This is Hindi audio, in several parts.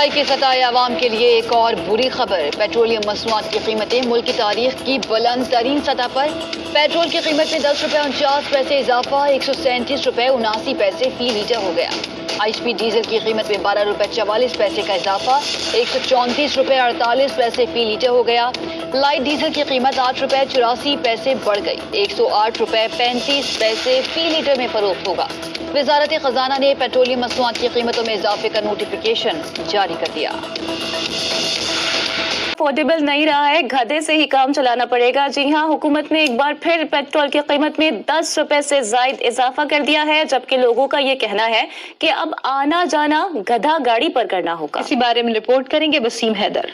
महंगाई के सताए आवाम के लिए एक और बुरी खबर। पेट्रोलियम मसनूआत की कीमतें मुल्क की तारीख की बुलंद तरीन सतह पर। पेट्रोल की कीमत में 10 रुपये 49 पैसे इजाफा, 137 रुपये 79 पैसे फी लीटर हो गया। HP डीजल की कीमत में 12 रुपये 44 पैसे का इजाफा, 134 रुपये 48 पैसे फी लीटर हो गया। लाइट डीजल की कीमत 8 रुपये 84 पैसे बढ़ गई, 108 रुपये 35 पैसे फी लीटर में फरोख्त होगा। वजारत खजाना ने पेट्रोलियम मसनूआत की कीमतों में इजाफे का नोटिफिकेशन जारी कर दिया। अफोर्डेबल नहीं रहा है, गधे से ही काम चलाना पड़ेगा। जी हां, हुकूमत ने एक बार फिर पेट्रोल की कीमत में 10 रुपए से जायद इजाफा कर दिया है, जबकि लोगों का ये कहना है कि अब आना जाना गधा गाड़ी पर करना होगा। इसी बारे में रिपोर्ट करेंगे वसीम हैदर।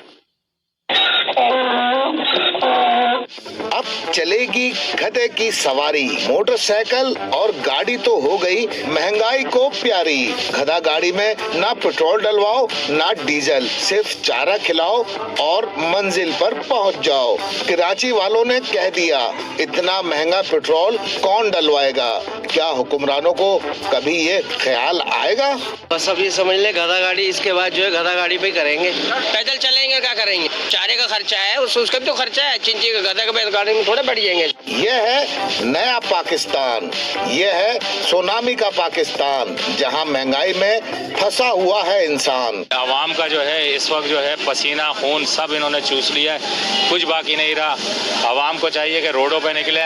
अब चलेगी गधे की सवारी, मोटरसाइकिल और गाड़ी तो हो गई महंगाई को प्यारी। गधा गाड़ी में ना पेट्रोल डलवाओ ना डीजल, सिर्फ चारा खिलाओ और मंजिल पर पहुंच जाओ। कराची वालों ने कह दिया, इतना महंगा पेट्रोल कौन डलवाएगा? क्या हुक्मरानों को कभी ये ख्याल आएगा? बस अब ये समझ ले गधा गाड़ी, इसके बाद जो है गधा गाड़ी पे करेंगे। पैदल चलेंगे क्या करेंगे? चारे का खर्चा है, उसका भी तो खर्चा है। चिंची का गधा का गाड़ी में थोड़े बढ़ जाएंगे। ये है नया पाकिस्तान, ये है सुनामी का पाकिस्तान, जहां महंगाई में फंसा हुआ है इंसान। आवाम का जो है इस वक्त जो है पसीना खून सब इन्होंने चूस लिया है, कुछ बाकी नहीं रहा। आवाम को चाहिए कि रोडों पे निकले,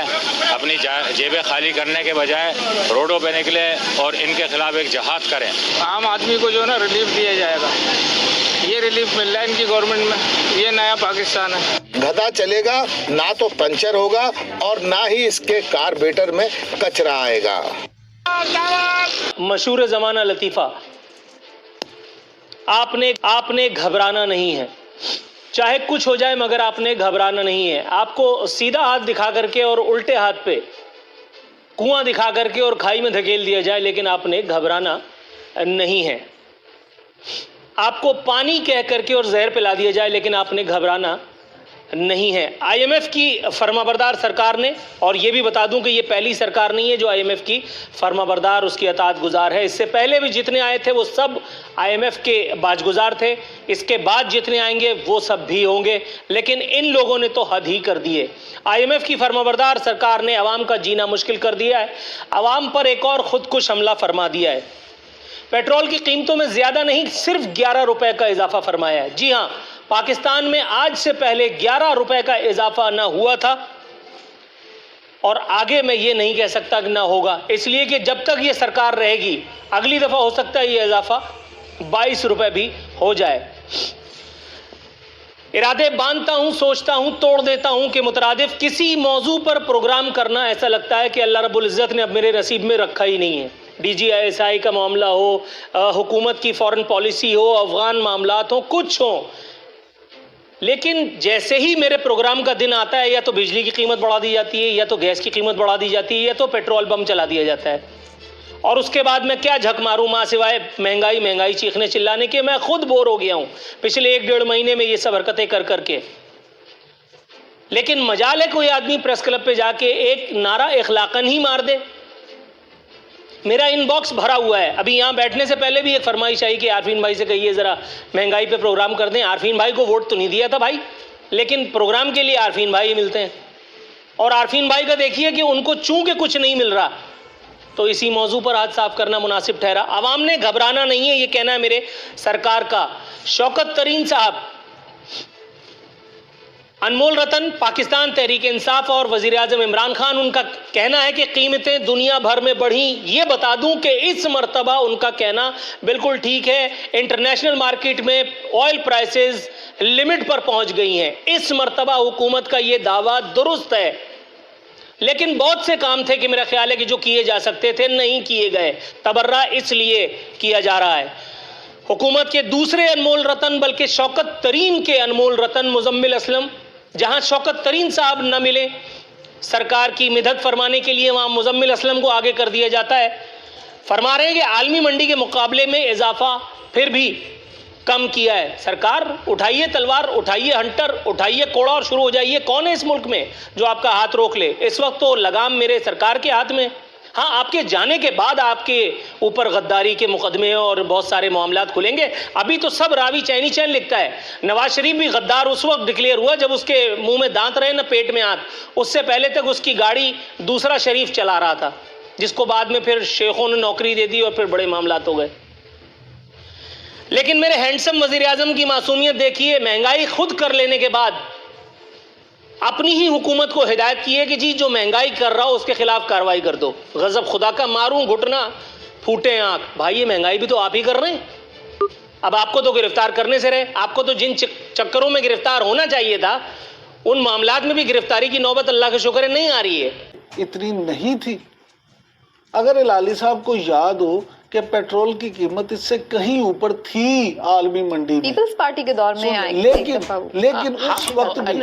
अपनी जेबें खाली करने के बजाय रोडों पे निकले और इनके खिलाफ एक जहाद करें। आम आदमी को जो है ना रिलीफ दिया जाएगा, ये रिलीफ मिल रहा है इनकी गवर्नमेंट में। ये नया पाकिस्तान है। गधा चलेगा ना तो पंचर होगा और ना ही इसके कार्बोरेटर में कचरा आएगा। मशहूर जमाना लतीफा, आपने घबराना नहीं है, चाहे कुछ हो जाए मगर आपने घबराना नहीं है। आपको सीधा हाथ दिखा करके और उल्टे हाथ पे कुआं दिखा करके और खाई में धकेल दिया जाए, लेकिन आपने घबराना नहीं है। आपको पानी कह करके और जहर पिला दिया जाए, लेकिन आपने घबराना नहीं है। IMF की फरमाबरदार सरकार ने, और ये भी बता दूं कि ये पहली सरकार नहीं है जो IMF की फरमाबरदार, उसकी अताअत गुजार है। इससे पहले भी जितने आए थे वो सब IMF के बाजगुजार थे, इसके बाद जितने आएंगे वो सब भी होंगे, लेकिन इन लोगों ने तो हद ही कर दिए। IMF की फरमाबरदार सरकार ने अवाम का जीना मुश्किल कर दिया है, अवाम पर एक और खुदकुश हमला फरमा दिया है। पेट्रोल की कीमतों में ज्यादा नहीं, सिर्फ 11 रुपए का इजाफा फरमाया है। जी हां, पाकिस्तान में आज से पहले 11 रुपए का इजाफा ना हुआ था और आगे मैं ये नहीं कह सकता कि ना होगा, इसलिए कि जब तक ये सरकार रहेगी अगली दफा हो सकता है ये इजाफा 22 रुपए भी हो जाए। इरादे बांधता हूं, सोचता हूं, तोड़ देता हूं कि मुतरादिफ किसी मौजू पर प्रोग्राम करना ऐसा लगता है कि अल्लाह रब्बुल इज्जत ने अब मेरे नसीब में रखा ही नहीं है। DGISI का मामला हो, हुकूमत की फॉरेन पॉलिसी हो, अफगान मामलात हो, कुछ हो, लेकिन जैसे ही मेरे प्रोग्राम का दिन आता है या तो बिजली की कीमत बढ़ा दी जाती है, या तो गैस की कीमत बढ़ा दी जाती है, या तो पेट्रोल बम चला दिया जाता है। और उसके बाद मैं क्या झक मारूं मां सिवाय महंगाई महंगाई चीखने चिल्लाने के। मैं खुद बोर हो गया हूं पिछले 1-1.5 महीने में ये सब हरकतें कर करके। लेकिन मजाल है कोई आदमी प्रेस क्लब पे जाके एक नारा इखलाकन ही मार दे। मेरा इनबॉक्स भरा हुआ है। अभी यहाँ बैठने से पहले भी एक फरमाइश आई कि आरफीन भाई से कहिए ज़रा महंगाई पे प्रोग्राम कर दें। आरफीन भाई को वोट तो नहीं दिया था भाई, लेकिन प्रोग्राम के लिए आरफीन भाई मिलते हैं। और आरफीन भाई का देखिए कि उनको चूंकि कुछ नहीं मिल रहा तो इसी मौजू पर हाथ साफ करना मुनासिब ठहरा। आवाम ने घबराना नहीं है, ये कहना है मेरे सरकार का। शौकत तरीन साहब, अनमोल रतन, पाकिस्तान तहरीक इंसाफ और वजीर आजम इमरान खान, उनका कहना है कि कीमतें दुनिया भर में बढ़ी। ये बता दूं कि इस मर्तबा उनका कहना बिल्कुल ठीक है। इंटरनेशनल मार्केट में ऑयल प्राइसेस लिमिट पर पहुंच गई हैं। इस मर्तबा हुकूमत का ये दावा दुरुस्त है, लेकिन बहुत से काम थे कि मेरा ख्याल है कि जो किए जा सकते थे नहीं किए गए। तबर्रा इसलिए किया जा रहा है। हुकूमत के दूसरे अनमोल रतन, बल्कि शौकत तरीन के अनमोल रतन मुजम्मिल असलम, जहां शौकत तरीन साहब न मिले सरकार की मिदद फरमाने के लिए, वहां मुजम्मिल असलम को आगे कर दिया जाता है। फरमा रहे हैं कि आलमी मंडी के मुकाबले में इजाफा फिर भी कम किया है। सरकार उठाइए तलवार, उठाइए हंटर, उठाइए कोड़ा और शुरू हो जाइए। कौन है इस मुल्क में जो आपका हाथ रोक ले? इस वक्त तो लगाम मेरे सरकार के हाथ में। हाँ, आपके जाने के बाद आपके ऊपर गद्दारी के मुकदमे और बहुत सारे मामलात खुलेंगे। अभी तो सब रावी चैनी चैन लिखता है। नवाज शरीफ भी गद्दार उस वक्त डिक्लेयर हुआ जब उसके मुंह में दांत रहे न पेट में हाथ। उससे पहले तक उसकी गाड़ी दूसरा शरीफ चला रहा था, जिसको बाद में फिर शेखों ने नौकरी दे दी और फिर बड़े मामलात हो गए। लेकिन मेरे हैंडसम वजीर आजम की मासूमियत देखिए, महंगाई खुद कर लेने के बाद अपनी ही हुकूमत को हिदायत की है कि जी जो महंगाई कर रहा हो उसके खिलाफ कार्रवाई कर दो। गजब खुदा का, मारूं घुटना फूटे आंख। भाई ये महंगाई भी तो आप ही कर रहे हैं। अब आपको तो गिरफ्तार करने से रहे, आपको तो जिन चक्करों में गिरफ्तार होना चाहिए था उन मामलात में भी गिरफ्तारी की नौबत अल्लाह का शुक्र है नहीं आ रही है। इतनी नहीं थी। अगर हिलाली साहब को याद हो कि पेट्रोल की कीमत इससे कहीं ऊपर थी आलमी मंडी में, पीपल्स पार्टी के दौर में आए, लेकिन उस वक्त भी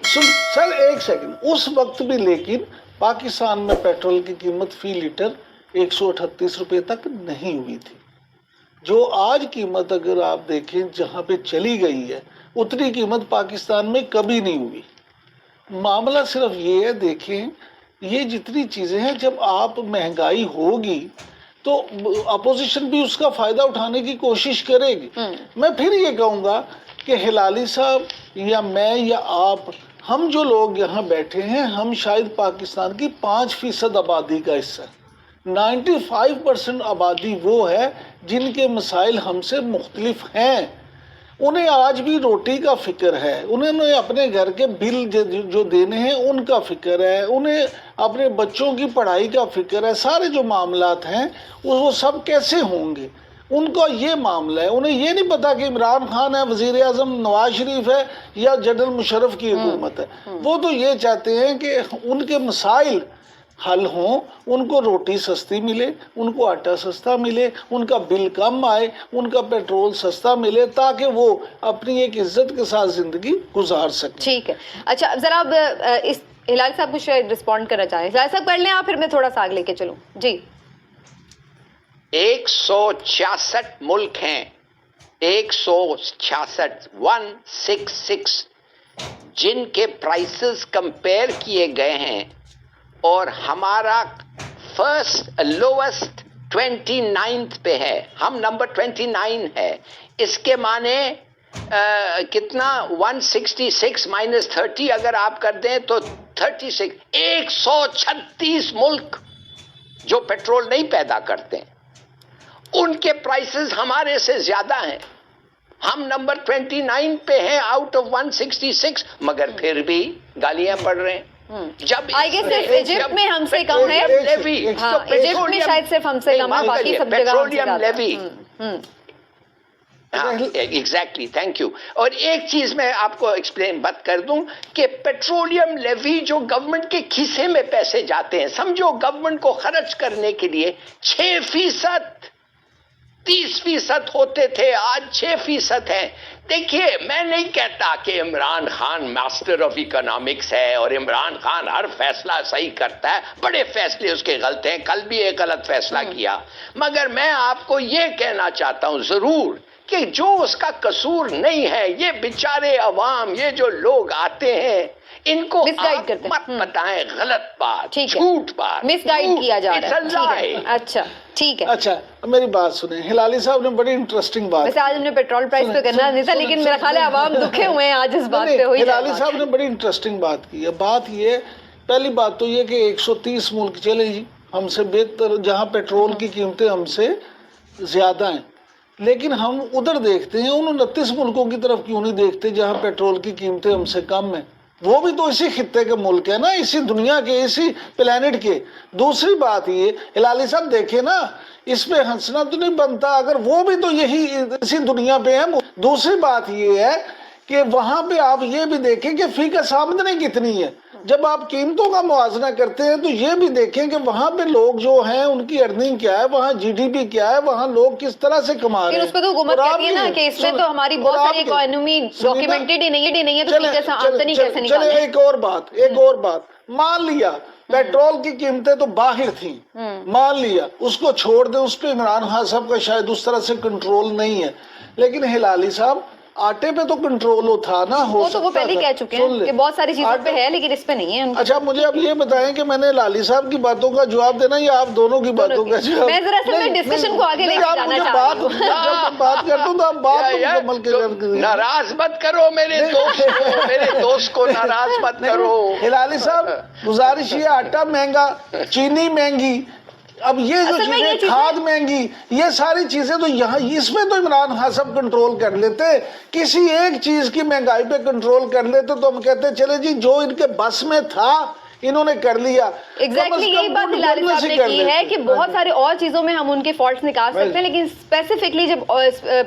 सर एक सेकंड, उस वक्त भी लेकिन पाकिस्तान में पेट्रोल की कीमत फी लीटर 138 रुपए तक नहीं हुई थी। जो आज कीमत अगर आप देखें जहां पे चली गई है, उतनी कीमत पाकिस्तान में कभी नहीं हुई। मामला सिर्फ ये है, देखें ये जितनी चीजें हैं, जब आप महंगाई होगी तो अपोजिशन भी उसका फायदा उठाने की कोशिश करेगी। मैं फिर ये कहूँगा कि हिलाली साहब या मैं या आप, हम जो लोग यहाँ बैठे हैं, हम शायद पाकिस्तान की 5% आबादी का हिस्सा, 95% आबादी वो है जिनके मसाइल हमसे मुख्तलिफ हैं। उन्हें आज भी रोटी का फिक्र है, उन्हें अपने घर के बिल जो देने हैं उनका फिक्र है, उन्हें अपने बच्चों की पढ़ाई का फिक्र है। सारे जो मामलात हैं वो सब कैसे होंगे, उनका ये मामला है। उन्हें ये नहीं पता कि इमरान खान है, वजीर आजम नवाज शरीफ है या जनरल मुशर्रफ की हुकूमत है। वो तो ये चाहते हैं कि उनके मसाइल हल हों, उनको रोटी सस्ती मिले, उनको आटा सस्ता मिले, उनका बिल कम आए, उनका पेट्रोल सस्ता मिले, ताकि वो अपनी एक इज्जत के साथ जिंदगी गुजार सकें। ठीक है, अच्छा जरा अब इस हिलाल साहब कुछ रिस्पॉन्ड करना चाहें। हिलाल साहब कर लें आप, फिर मैं थोड़ा सा आगे लेके चलूं जी। 166 मुल्क हैं, 166 166 जिनके प्राइसेस कंपेयर किए गए हैं और हमारा फर्स्ट लोवेस्ट 29th पे है, हम नंबर 29 है। इसके माने कितना 166 माइनस 30 अगर आप कर दें तो 36, 136 मुल्क जो पेट्रोल नहीं पैदा करते हैं उनके प्राइसेस हमारे से ज्यादा हैं। हम नंबर 29 पे हैं आउट ऑफ 166, मगर फिर भी गालियां पड़ रहे हैं। जब आई गेस सिर्फ इजिप्ट में हमसे कम है, हाँ, इजिप्ट में शायद सिर्फ हमसे कम है, बाकी सब जगह petroleum levy. Exactly, thank you. और एक चीज मैं आपको एक्सप्लेन बात कर दूं कि पेट्रोलियम लेवी जो गवर्नमेंट के खीसे में पैसे जाते हैं, समझो गवर्नमेंट को खर्च करने के लिए 6%, 30% होते थे, आज 6% है। देखिए, मैं नहीं कहता कि Imran Khan master of economics है और इमरान खान हर फैसला सही करता है, बड़े फैसले उसके गलत हैं, कल भी एक गलत फैसला किया। मगर मैं आपको ये कहना चाहता हूं जरूर कि जो उसका कसूर नहीं है, ये बेचारे अवाम, ये जो लोग आते हैं इनको आप मत बताएं गलत बात, झूठ बात, मिसगाइड किया जा रहा है। अच्छा ठीक है। अच्छा मेरी बात सुने, हिलाली साहब ने बड़ी इंटरेस्टिंग बात, वैसे आज हमने पेट्रोल प्राइस पे करना नहीं था, लेकिन मेरा ख्याल है आवाम दुखे हुए हैं आज इस बात पे। हुई हिलाली साहब ने बड़ी इंटरेस्टिंग बात की है। बात ये, पहली बात तो ये कि 130 मुल्क चले जी हमसे बेहतर, जहाँ पेट्रोल की कीमतें हमसे ज्यादा हैं, लेकिन हम उधर देखते हैं, उन 29 मुल्कों की तरफ क्यों नहीं देखते जहाँ पेट्रोल की कीमतें हमसे कम है। वो भी तो इसी खित्ते के मुल्क है ना, इसी दुनिया के, इसी प्लेनेट के। दूसरी बात ये, हिलाली साहब देखे ना, इसमें हंसना तो नहीं बनता, अगर वो भी तो यही इसी दुनिया पे है। दूसरी बात ये है कि वहां पे आप ये भी देखें कि फी का आमदनी कितनी है। जब आप कीमतों का मुआवजा करते हैं तो ये भी देखें कि वहाँ पे लोग जो हैं उनकी अर्निंग क्या है, वहाँ जीडीपी क्या है, वहाँ लोग किस तरह से कमा रहे हैं। उसको तो हुकूमत कहती है ना कि इसमें तो हमारी बहुत सारी इकोनॉमी डॉक्यूमेंटेड ही नहीं है, तो कैसे आमदनी कैसे निकालें। चले एक और बात, मान लिया पेट्रोल की कीमतें तो बाहर थी, मान लिया उसको छोड़ दें, उस पर इमरान खान साहब का शायद उस तरह से कंट्रोल नहीं है, लेकिन हिलाली साहब आटे पे तो कंट्रोल हो था ना, हो वो पहले कह चुके हैं कि बहुत सारी चीजों पे है लेकिन इस पे नहीं है उनका। अच्छा मुझे अब ये बताएं कि मैंने लाली साहब की बातों का जवाब देना या आप दोनों की बातों का जवाब? मैं जरा असल में डिस्कशन को आगे लेके जाना चाह रही हूं। जब मैं बात करता हूँ तो आप बात तो मुकम्मल कर। नाराज मत करो मेरे दोस्त को नाराज मत करो। हिलाली साहब गुजारिश ये, आटा महंगा, चीनी महंगी, अब ये जो चीजें, खाद महंगी, ये सारी चीजें तो यहाँ इसमें तो इमरान खान सब कंट्रोल कर लेते। किसी एक चीज की महंगाई पे कंट्रोल कर लेते तो हम कहते चले जी जो इनके बस में था इन्होंने कर लिया। एग्जैक्टली यही बात हिलारी साहब ने की है कि बहुत सारे और चीजों में हम उनके फॉल्ट्स निकाल सकते हैं, लेकिन स्पेसिफिकली जब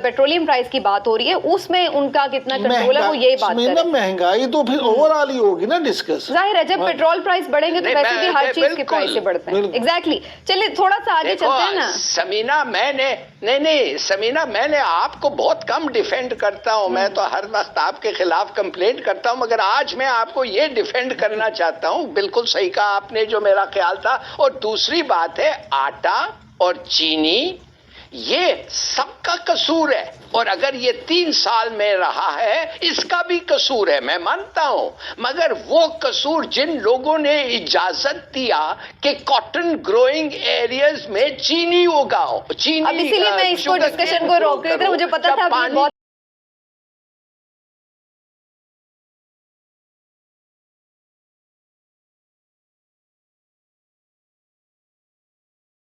पेट्रोलियम प्राइस की बात हो रही है उसमें उनका कितना कंट्रोल है वो यही बात है। महंगाई तो फिर ओवरऑल ही होगी ना डिस्कस। जाहिर है जब पेट्रोल प्राइस बढ़ेंगे तो वैसे भी हर चीज के प्राइस बढ़ते हैं। एग्जैक्टली। चलिए थोड़ा सा आगे चलते हैं ना। समीना समीना मैंने आपको बहुत कम डिफेंड करता हूं, मैं तो हर वक्त आपके खिलाफ कंप्लेंट करता हूं, मगर आज मैं आपको ये डिफेंड करना चाहता हूं। बिल्कुल सही कहा आपने जो मेरा ख्याल था। और दूसरी बात है आटा और चीनी, ये सबका कसूर है, और अगर ये 3 साल में रहा है इसका भी कसूर है, मैं मानता हूं, मगर वो कसूर जिन लोगों ने इजाजत दिया कि कॉटन ग्रोइंग एरियाज में चीनी उगाओ, चीनी, अब इसीलिए मैं इसको डिस्कशन को रोक रही थी, मुझे पता था